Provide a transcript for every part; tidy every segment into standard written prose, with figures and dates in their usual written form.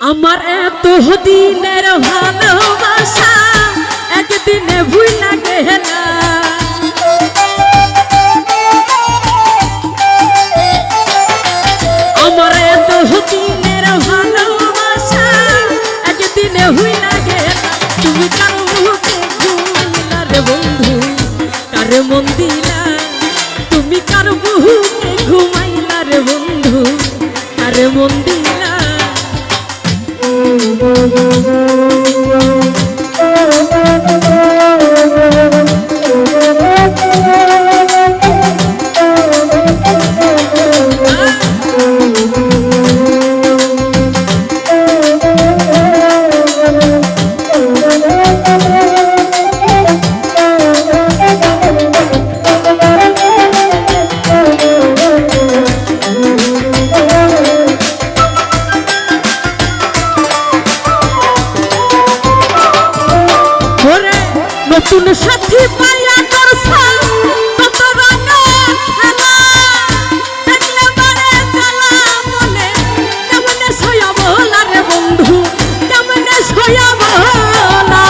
আমার এত দিনের ভালোবাসা একদিনে ভুইলা গেলা। আমার এত দিনের ভালোবাসা একদিনে ভুইলা গেলা। তুমি কার মুখে ঘুমাইলা রে বন্ধু, কার মন দিলা? তুমি কার মুখে ঘুমাইলা রে বন্ধু, কার মন দিলা? নতুন সাথী পাইয়া করছা কত রঙের খেলা, দেখলে বারে জ্বালা মনে কেমনে সইয়া বলা রে বন্ধু, কেমনে সইয়া বলা?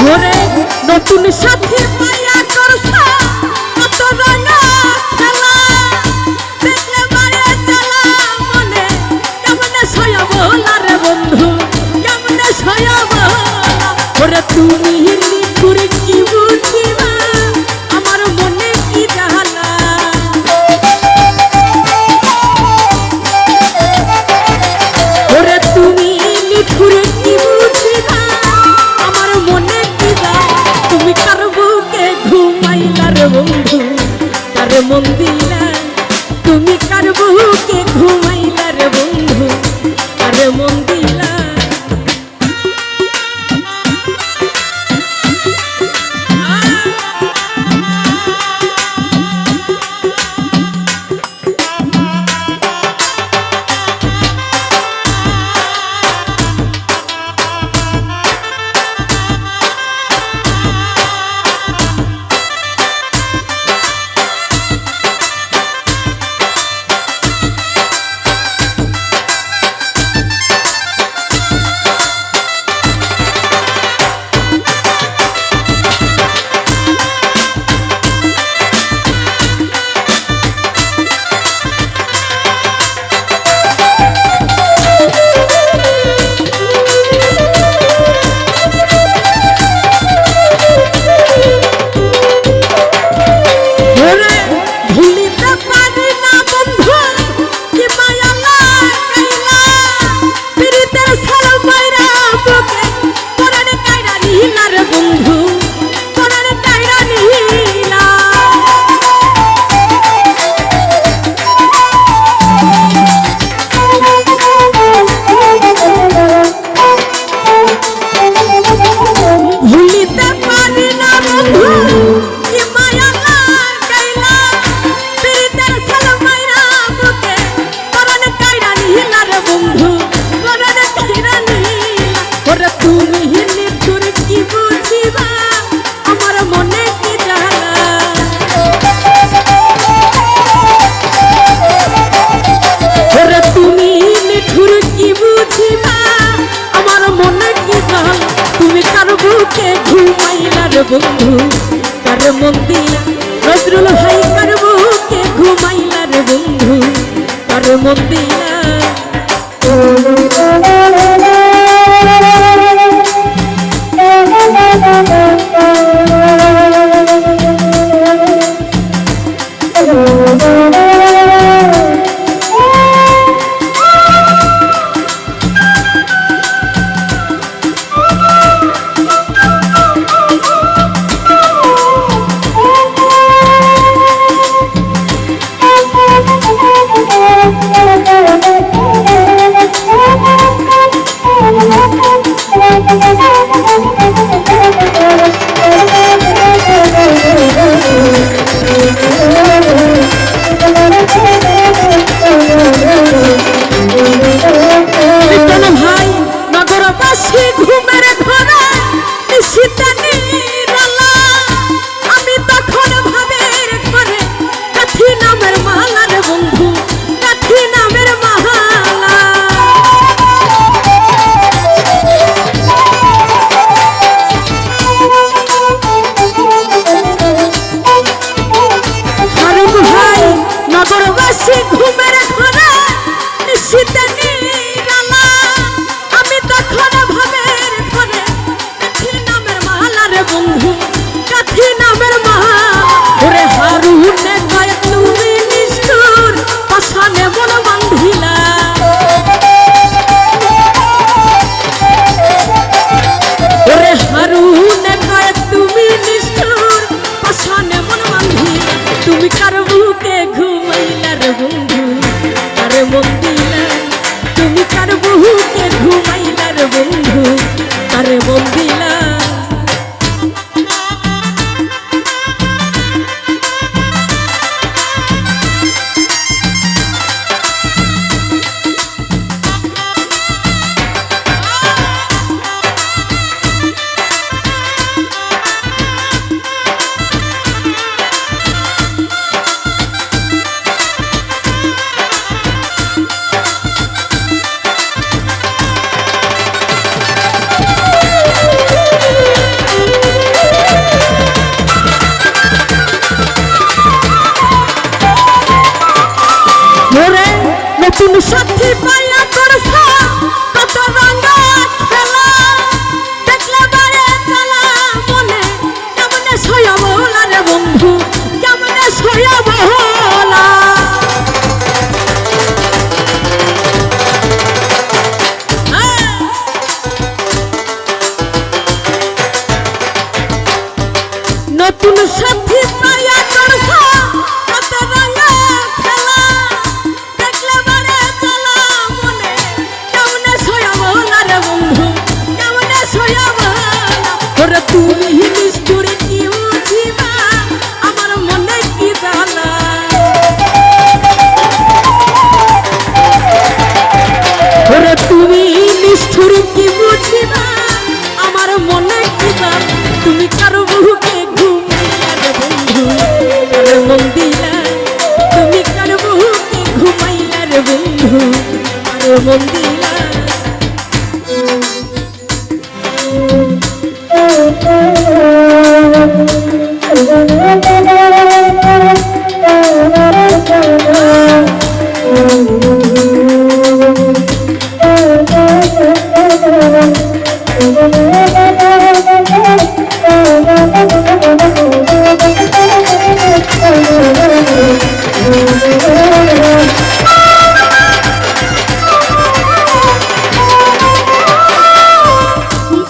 ঘরে নতুন সাথী পাইয়া করছা কত রঙের তুমি করে কি বুঝিবা আমার মনে কি জ্বালা? ওরে তুমি করে কি বুঝিবা আমার মনে কি জ্বালা? তুমি কার বুকে ঘুমাইলা রে বন্ধু, কার মন দিলা? তুমি কার বুকে ঘুমাইলা রে বন্ধু, কার মন দিলা? বন্ধু কার মন দিলা? নজরুল ভাই কার বুকে ঘুমাইলা রে বন্ধু, কার মন দিলা? বন্ধু কাঠি নামের মা ওরে হারুনে কয় তুমি নিষ্ঠুর পাশানে মন বান্ধিলা ওরে হারুনে কয় তুমি নিষ্ঠুর পাশানে মন বান্ধিলা তুমি কার বুকে ঘুমাইলা রে বন্ধু আরে মন দিলা তুমি কার বুকে ঘুমাইলা রে বন্ধু আরে মন দিলা নতুন সাথী পাইয়া করছা কত রঙা খেলা দেখলে বারে চালা মনে কেমনে সয়া বলা রে বন্ধু কেমনে সয়া বলা নতুন সাথী পাইয়া করছা কত রঙা খেলা দেখলে বারে চালা মনে কেমনে সয়া বলা রে বন্ধু কেমনে সয়া বলা ওরে তুমি নিষ্ঠুর কি বুঝিবা আমার মনে কি জ্বালা ওরে তুমি নিষ্ঠুর কি বুঝিবা আমার মনে কি জ্বালা তুমি কারো বুকে ঘুমাইলা রে বন্ধু আরে মন দিলা তুমি কার বুকে ঘুমাইলা রে বন্ধু আরে মন দিলা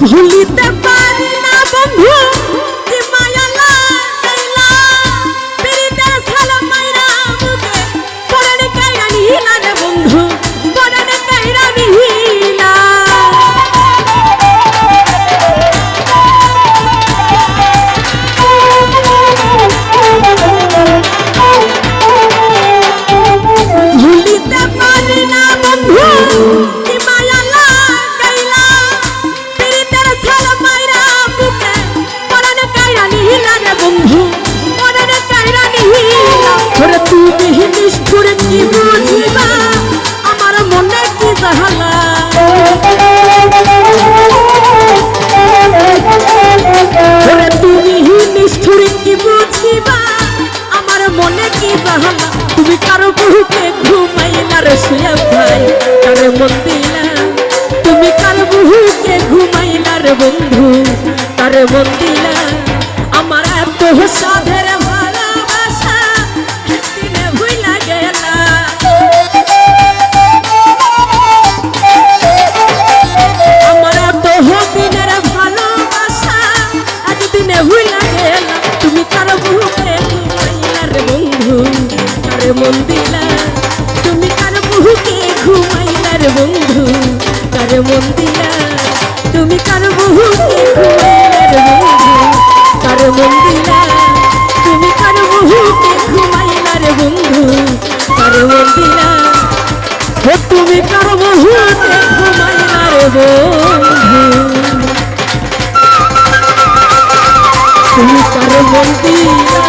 ভুলিতে পারি না বন্ধু কি মায়া লাগাইলা পিরিতের ছাল মাইরা মুখে পড়ে কাইরা নিহিলা রে বন্ধু পড়ে কাইরা নিহিলা ভুলিতে পারি না বন্ধু কি মায়া লাগাইলা ছাল মাইরা বুকে পড়ে কাইরা নিহিলা রে বন্ধু পড়ে কাইরা নিহিলা ওরে তুমি নিষ্ঠুর কি বুঝিবা আমার মনে কি জ্বালা ওরে তুমি নিষ্ঠুর কি বুঝিবা আমার মনে কি জ্বালা তুমি কারো বুকে ঘুমাইলা রে শুয়া ভাই কারে মন দিলা তুমি কার বুকে ঘুমাইলা রে বন্ধু তারে মন দিলা আমার এত সাধের ভালোবাসা দিনে ভুইলা গেলা আমার এত দিনের ভালোবাসা একদিনে ভুইলা গেলা তুমি কার বুকে ঘুমাইলা রে বন্ধু তারে মন দিলা তুমি কার বুকে ঘুমাইলা রে বন্ধু তারে মন দিলা তুমি কার বুকে ঘুমাইলা রে বন্ধু তারে মন দিলা তুমি কার বুকে ঘুমাইলা রে বন্ধু তারে মন দিলা ও তুমি কার বুকে ঘুমাইলা রে বন্ধু তুমি কার মন দিলা